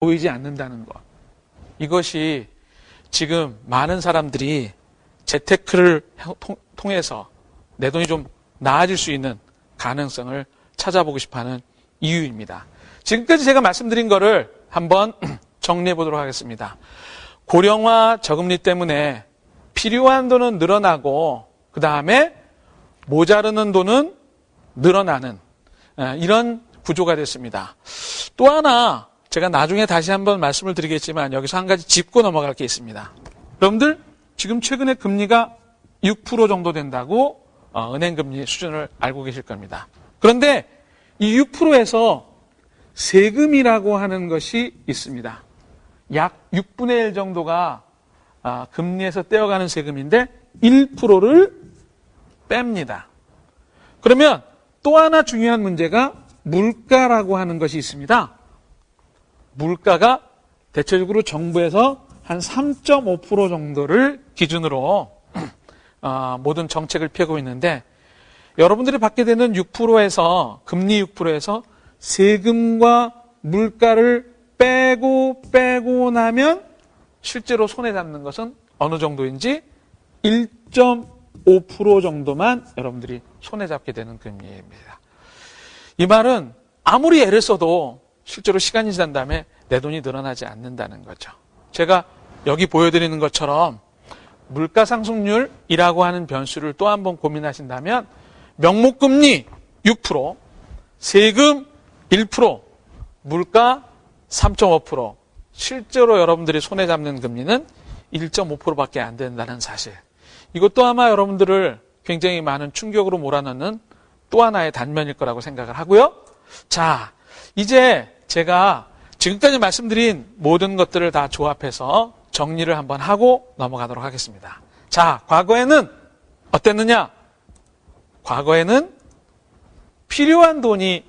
보이지 않는다는 것. 이것이 지금 많은 사람들이 재테크를 통해서 내 돈이 좀 나아질 수 있는 가능성을 찾아보고 싶어하는 이유입니다. 지금까지 제가 말씀드린 거를 한번 정리해 보도록 하겠습니다. 고령화 저금리 때문에 필요한 돈은 늘어나고 그 다음에 모자르는 돈은 늘어나는 이런 구조가 됐습니다. 또 하나 제가 나중에 다시 한번 말씀을 드리겠지만 여기서 한 가지 짚고 넘어갈 게 있습니다. 여러분들 지금 최근에 금리가 6% 정도 된다고 은행금리 수준을 알고 계실 겁니다. 그런데 이 6%에서 세금이라고 하는 것이 있습니다. 약 6분의 1 정도가 금리에서 떼어가는 세금인데 1%를 뺍니다. 그러면 또 하나 중요한 문제가 물가라고 하는 것이 있습니다. 물가가 대체적으로 정부에서 한 3.5% 정도를 기준으로 모든 정책을 펴고 있는데 여러분들이 받게 되는 6%에서 금리 6%에서 세금과 물가를 빼고 나면 실제로 손에 잡는 것은 어느 정도인지 1.5% 정도만 여러분들이 손에 잡게 되는 금리입니다. 이 말은 아무리 애를 써도 실제로 시간이 지난 다음에 내 돈이 늘어나지 않는다는 거죠. 제가 여기 보여드리는 것처럼 물가 상승률이라고 하는 변수를 또 한번 고민하신다면 명목금리 6%, 세금 1%, 물가 3.5%, 실제로 여러분들이 손에 잡는 금리는 1.5%밖에 안 된다는 사실. 이것도 아마 여러분들을 굉장히 많은 충격으로 몰아넣는 또 하나의 단면일 거라고 생각을 하고요. 자, 이제 제가 지금까지 말씀드린 모든 것들을 다 조합해서 정리를 한번 하고 넘어가도록 하겠습니다. 자, 과거에는 어땠느냐? 과거에는 필요한 돈이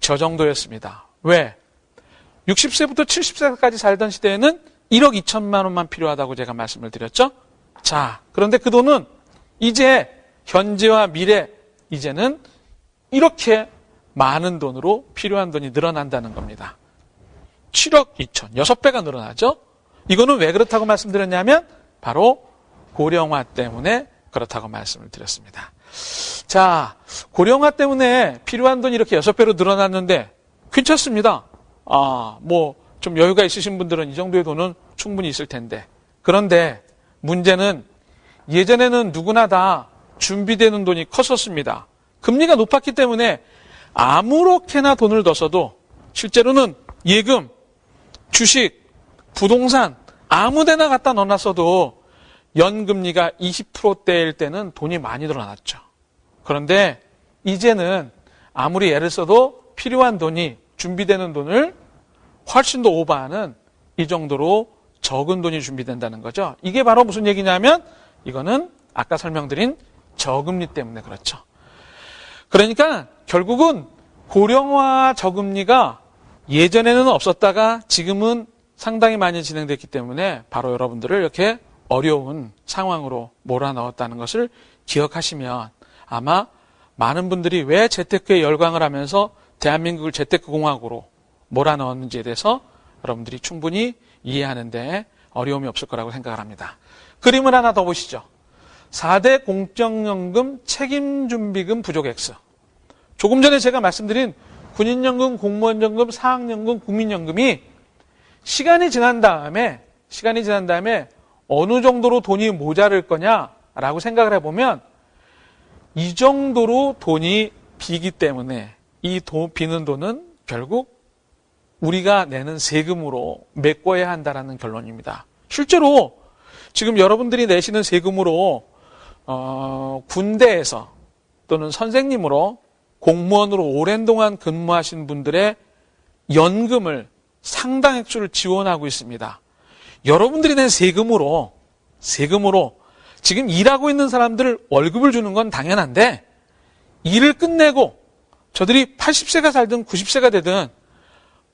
저 정도였습니다. 왜? 60세부터 70세까지 살던 시대에는 1억 2천만 원만 필요하다고 제가 말씀을 드렸죠? 자, 그런데 그 돈은 이제 현재와 미래, 이제는 이렇게 많은 돈으로 필요한 돈이 늘어난다는 겁니다. 7억 2천, 6배가 늘어나죠? 이거는 왜 그렇다고 말씀드렸냐면 바로 고령화 때문에 그렇다고 말씀을 드렸습니다. 자, 고령화 때문에 필요한 돈이 이렇게 6배로 늘어났는데 괜찮습니다. 좀 여유가 있으신 분들은 이 정도의 돈은 충분히 있을 텐데. 그런데 문제는 예전에는 누구나 다 준비되는 돈이 컸었습니다. 금리가 높았기 때문에 아무렇게나 돈을 넣어서도 실제로는 예금, 주식, 부동산 아무데나 갖다 넣어놨어도 연금리가 20%대일 때는 돈이 많이 늘어났죠. 그런데 이제는 아무리 애를 써도 필요한 돈이 준비되는 돈을 훨씬 더 오버하는 이 정도로 적은 돈이 준비된다는 거죠. 이게 바로 무슨 얘기냐면 이거는 아까 설명드린 저금리 때문에 그렇죠. 그러니까 결국은 고령화 저금리가 예전에는 없었다가 지금은 상당히 많이 진행됐기 때문에 바로 여러분들을 이렇게 어려운 상황으로 몰아넣었다는 것을 기억하시면 아마 많은 분들이 왜 재테크에 열광을 하면서 대한민국을 재테크 공화국으로 몰아넣었는지에 대해서 여러분들이 충분히 이해하는데 어려움이 없을 거라고 생각을 합니다. 그림을 하나 더 보시죠. 4대 공적연금 책임준비금 부족액수. 조금 전에 제가 말씀드린 군인연금, 공무원연금, 사학연금, 국민연금이 시간이 지난 다음에 어느 정도로 돈이 모자랄 거냐라고 생각을 해보면 이 정도로 돈이 비기 때문에 이 비는 돈은 결국 우리가 내는 세금으로 메꿔야 한다라는 결론입니다. 실제로 지금 여러분들이 내시는 세금으로 군대에서 또는 선생님으로 공무원으로 오랜 동안 근무하신 분들의 연금을 상당 액수를 지원하고 있습니다. 여러분들이 낸 세금으로 지금 일하고 있는 사람들 월급을 주는 건 당연한데 일을 끝내고 저들이 80세가 살든 90세가 되든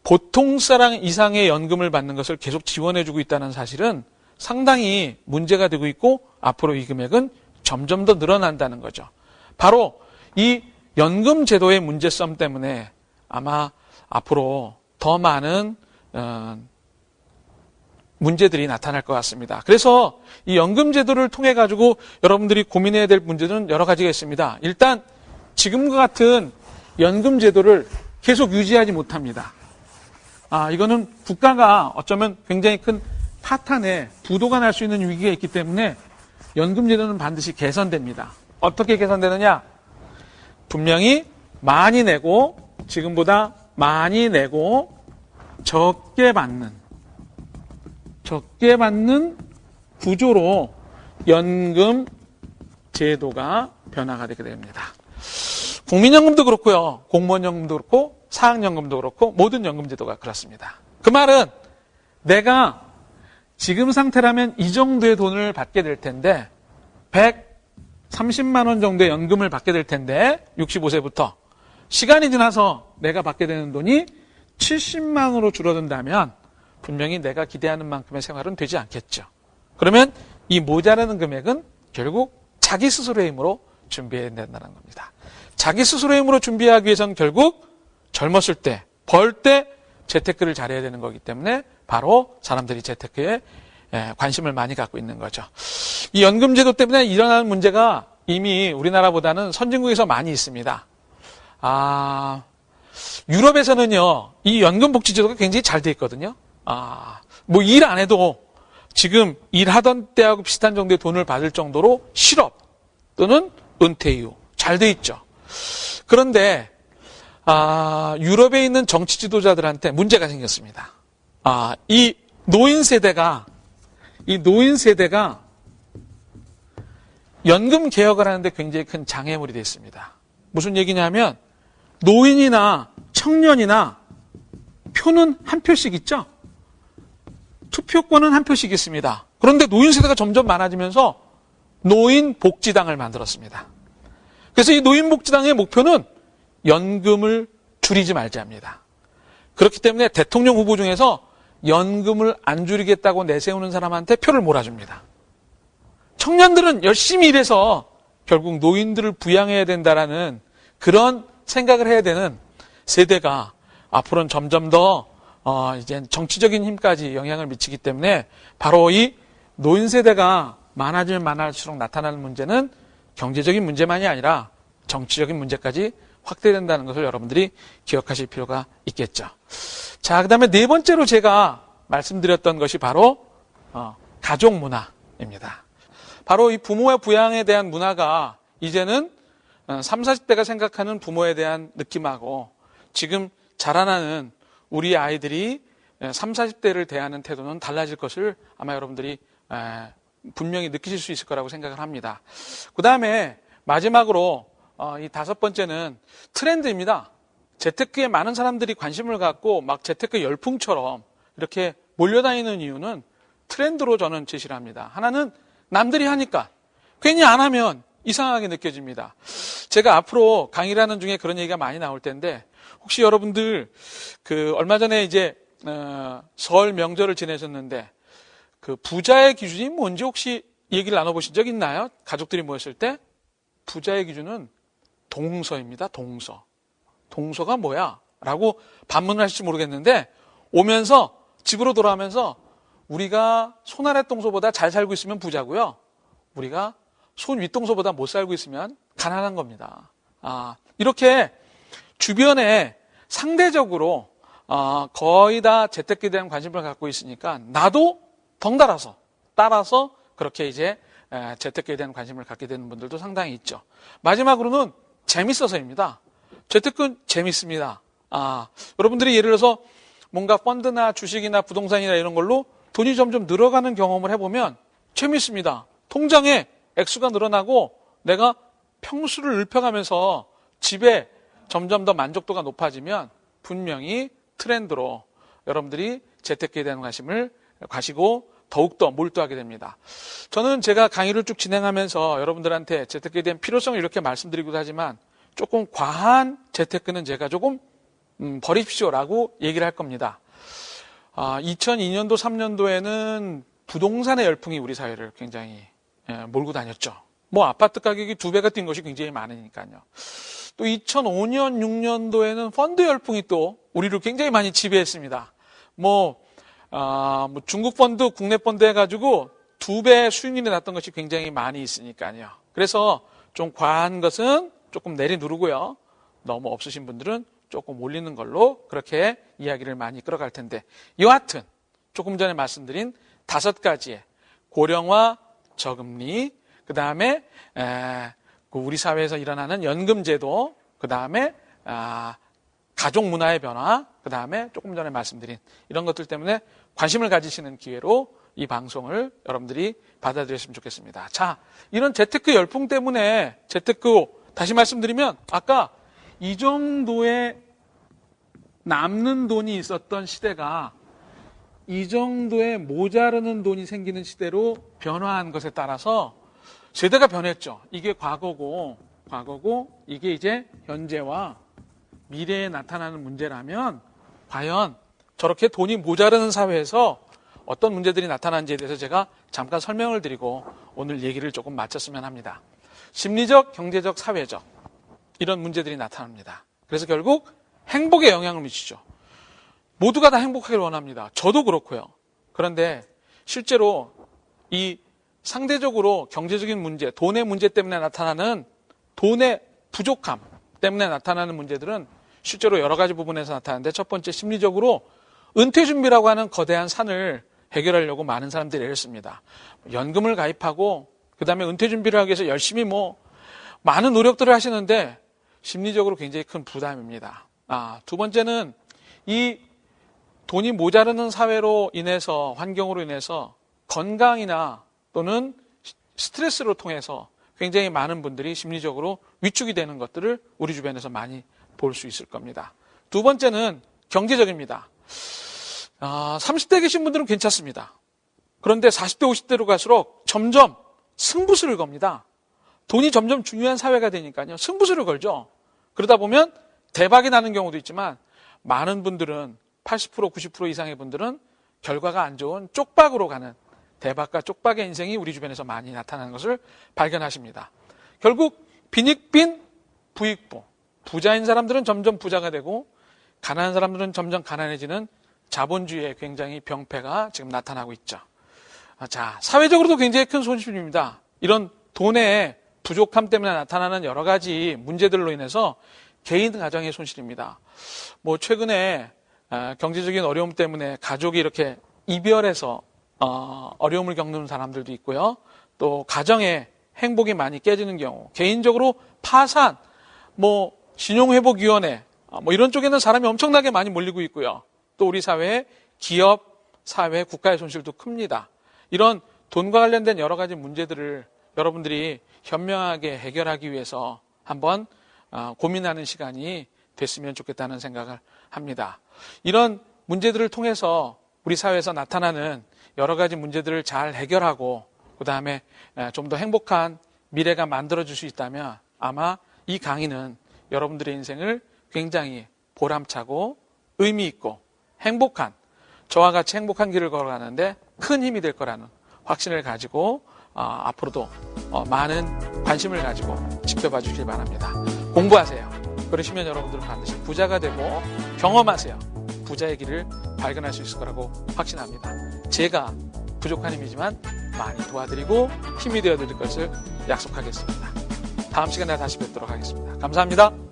보통 사람 이상의 연금을 받는 것을 계속 지원해주고 있다는 사실은 상당히 문제가 되고 있고 앞으로 이 금액은 점점 더 늘어난다는 거죠. 바로 이 연금 제도의 문제점 때문에 아마 앞으로 더 많은 문제들이 나타날 것 같습니다. 그래서 이 연금제도를 통해 가지고 여러분들이 고민해야 될 문제는 여러 가지가 있습니다. 일단 지금과 같은 연금제도를 계속 유지하지 못합니다. 이거는 국가가 어쩌면 굉장히 큰 파탄에 부도가 날 수 있는 위기가 있기 때문에 연금제도는 반드시 개선됩니다. 어떻게 개선되느냐? 분명히 많이 내고 지금보다 많이 내고 적게 받는 구조로 연금 제도가 변화가 되게 됩니다. 국민연금도 그렇고요. 공무원연금도 그렇고 사학연금도 그렇고 모든 연금제도가 그렇습니다. 그 말은 내가 지금 상태라면 이 정도의 돈을 받게 될 텐데 130만 원 정도의 연금을 받게 될 텐데 65세부터 시간이 지나서 내가 받게 되는 돈이 70만 원으로 줄어든다면 분명히 내가 기대하는 만큼의 생활은 되지 않겠죠. 그러면 이 모자라는 금액은 결국 자기 스스로의 힘으로 준비해야 된다는 겁니다. 자기 스스로의 힘으로 준비하기 위해서는 결국 젊었을 때, 벌 때 재테크를 잘해야 되는 거기 때문에 바로 사람들이 재테크에 관심을 많이 갖고 있는 거죠. 이 연금제도 때문에 일어나는 문제가 이미 우리나라보다는 선진국에서 많이 있습니다. 유럽에서는요, 이 연금복지제도가 굉장히 잘 돼 있거든요. 뭐 일 안 해도 지금 일하던 때하고 비슷한 정도의 돈을 받을 정도로 실업 또는 은퇴 이후 잘 돼 있죠. 그런데 유럽에 있는 정치 지도자들한테 문제가 생겼습니다. 이 노인 세대가 연금 개혁을 하는데 굉장히 큰 장애물이 되어 있습니다. 무슨 얘기냐면 노인이나 청년이나 표는 한 표씩 있죠? 투표권은 한 표씩 있습니다. 그런데 노인 세대가 점점 많아지면서 노인복지당을 만들었습니다. 그래서 이 노인복지당의 목표는 연금을 줄이지 말자입니다. 그렇기 때문에 대통령 후보 중에서 연금을 안 줄이겠다고 내세우는 사람한테 표를 몰아줍니다. 청년들은 열심히 일해서 결국 노인들을 부양해야 된다라는 그런 생각을 해야 되는 세대가 앞으로는 점점 더 이제 정치적인 힘까지 영향을 미치기 때문에 바로 이 노인 세대가 많아지면 많아질수록 나타나는 문제는 경제적인 문제만이 아니라 정치적인 문제까지 확대된다는 것을 여러분들이 기억하실 필요가 있겠죠. 자, 그다음에 네 번째로 제가 말씀드렸던 것이 바로 가족 문화입니다. 바로 이 부모의 부양에 대한 문화가 이제는 30, 40대가 생각하는 부모에 대한 느낌하고 지금 자라나는 우리 아이들이 30, 40대를 대하는 태도는 달라질 것을 아마 여러분들이 분명히 느끼실 수 있을 거라고 생각을 합니다. 그 다음에 마지막으로 이 다섯 번째는 트렌드입니다. 재테크에 많은 사람들이 관심을 갖고 막 재테크 열풍처럼 이렇게 몰려다니는 이유는 트렌드로 저는 제시를 합니다. 하나는 남들이 하니까 괜히 안 하면 이상하게 느껴집니다. 제가 앞으로 강의를 하는 중에 그런 얘기가 많이 나올 텐데 혹시 여러분들 얼마 전에 이제 설 명절을 지내셨는데 그 부자의 기준이 뭔지 혹시 얘기를 나눠보신 적 있나요? 가족들이 모였을 때 부자의 기준은 동서입니다. 동서. 동서가 뭐야? 라고 반문을 하실지 모르겠는데 오면서 집으로 돌아오면서 우리가 손 아래 동서보다 잘 살고 있으면 부자고요. 우리가 손 윗동서보다 못 살고 있으면 가난한 겁니다. 이렇게 주변에 상대적으로 거의 다 재테크에 대한 관심을 갖고 있으니까 나도 덩달아서 따라서 그렇게 이제 재테크에 대한 관심을 갖게 되는 분들도 상당히 있죠. 마지막으로는 재밌어서입니다. 재테크는 재밌습니다. 여러분들이 예를 들어서 뭔가 펀드나 주식이나 부동산이나 이런 걸로 돈이 점점 늘어가는 경험을 해보면 재밌습니다. 통장에 액수가 늘어나고 내가 평수를 넓혀가면서 집에 점점 더 만족도가 높아지면 분명히 트렌드로 여러분들이 재테크에 대한 관심을 가시고 더욱더 몰두하게 됩니다. 저는 제가 강의를 쭉 진행하면서 여러분들한테 재테크에 대한 필요성을 이렇게 말씀드리기도 하지만 조금 과한 재테크는 제가 조금 버리십시오라고 얘기를 할 겁니다. 2002년도, 3년도에는 부동산의 열풍이 우리 사회를 굉장히 몰고 다녔죠. 뭐 아파트 가격이 2배가 뛴 것이 굉장히 많으니까요. 또 2005년, 6년도에는 펀드 열풍이 또 우리를 굉장히 많이 지배했습니다. 중국 펀드, 국내 펀드 해가지고 2배 수익률이 났던 것이 굉장히 많이 있으니까요. 그래서 좀 과한 것은 조금 내리누르고요. 너무 없으신 분들은 조금 올리는 걸로 그렇게 이야기를 많이 끌어갈 텐데, 여하튼 조금 전에 말씀드린 5가지의 고령화, 저금리, 그 다음에 우리 사회에서 일어나는 연금제도, 그 다음에 가족 문화의 변화, 그 다음에 조금 전에 말씀드린 이런 것들 때문에 관심을 가지시는 기회로 이 방송을 여러분들이 받아들였으면 좋겠습니다. 자, 이런 재테크 열풍 때문에 재테크, 다시 말씀드리면 아까 이 정도의 남는 돈이 있었던 시대가 이 정도의 모자르는 돈이 생기는 시대로 변화한 것에 따라서 세대가 변했죠. 이게 과거고 이게 이제 현재와 미래에 나타나는 문제라면 과연 저렇게 돈이 모자르는 사회에서 어떤 문제들이 나타나는지에 대해서 제가 잠깐 설명을 드리고 오늘 얘기를 조금 마쳤으면 합니다. 심리적, 경제적, 사회적 이런 문제들이 나타납니다. 그래서 결국 행복에 영향을 미치죠. 모두가 다 행복하기를 원합니다. 저도 그렇고요. 그런데 실제로 이 상대적으로 경제적인 문제, 돈의 문제 때문에 나타나는 돈의 부족함 때문에 나타나는 문제들은 실제로 여러 가지 부분에서 나타나는데, 첫 번째 심리적으로 은퇴 준비라고 하는 거대한 산을 해결하려고 많은 사람들이 애를 씁니다. 연금을 가입하고 그 다음에 은퇴 준비를 하기 위해서 열심히 많은 노력들을 하시는데 심리적으로 굉장히 큰 부담입니다. 두 번째는 이 돈이 모자르는 사회로 인해서, 환경으로 인해서 건강이나 또는 스트레스로 통해서 굉장히 많은 분들이 심리적으로 위축이 되는 것들을 우리 주변에서 많이 볼 수 있을 겁니다. 두 번째는 경제적입니다. 30대 계신 분들은 괜찮습니다. 그런데 40대, 50대로 갈수록 점점 승부수를 겁니다. 돈이 점점 중요한 사회가 되니까요. 승부수를 걸죠. 그러다 보면 대박이 나는 경우도 있지만 많은 분들은 80%, 90% 이상의 분들은 결과가 안 좋은 쪽박으로 가는 대박과 쪽박의 인생이 우리 주변에서 많이 나타나는 것을 발견하십니다. 결국 빈익빈 부익부, 부자인 사람들은 점점 부자가 되고 가난한 사람들은 점점 가난해지는 자본주의의 굉장히 병폐가 지금 나타나고 있죠. 자, 사회적으로도 굉장히 큰 손실입니다. 이런 돈의 부족함 때문에 나타나는 여러 가지 문제들로 인해서 개인 가정의 손실입니다. 최근에 경제적인 어려움 때문에 가족이 이렇게 이별해서 어려움을 겪는 사람들도 있고요. 또 가정의 행복이 많이 깨지는 경우, 개인적으로 파산, 신용회복위원회, 이런 쪽에는 사람이 엄청나게 많이 몰리고 있고요. 또 우리 사회의 기업, 사회, 국가의 손실도 큽니다. 이런 돈과 관련된 여러 가지 문제들을 여러분들이 현명하게 해결하기 위해서 한번 고민하는 시간이 됐으면 좋겠다는 생각을 합니다. 이런 문제들을 통해서 우리 사회에서 나타나는 여러 가지 문제들을 잘 해결하고 그 다음에 좀 더 행복한 미래가 만들어질 수 있다면 아마 이 강의는 여러분들의 인생을 굉장히 보람차고 의미 있고 행복한, 저와 같이 행복한 길을 걸어가는데 큰 힘이 될 거라는 확신을 가지고 앞으로도 많은 관심을 가지고 지켜봐 주시기 바랍니다. 공부하세요. 그러시면 여러분들은 반드시 부자가 되고 경험하세요. 부자의 길을 발견할 수 있을 거라고 확신합니다. 제가 부족한 힘이지만 많이 도와드리고 힘이 되어드릴 것을 약속하겠습니다. 다음 시간에 다시 뵙도록 하겠습니다. 감사합니다.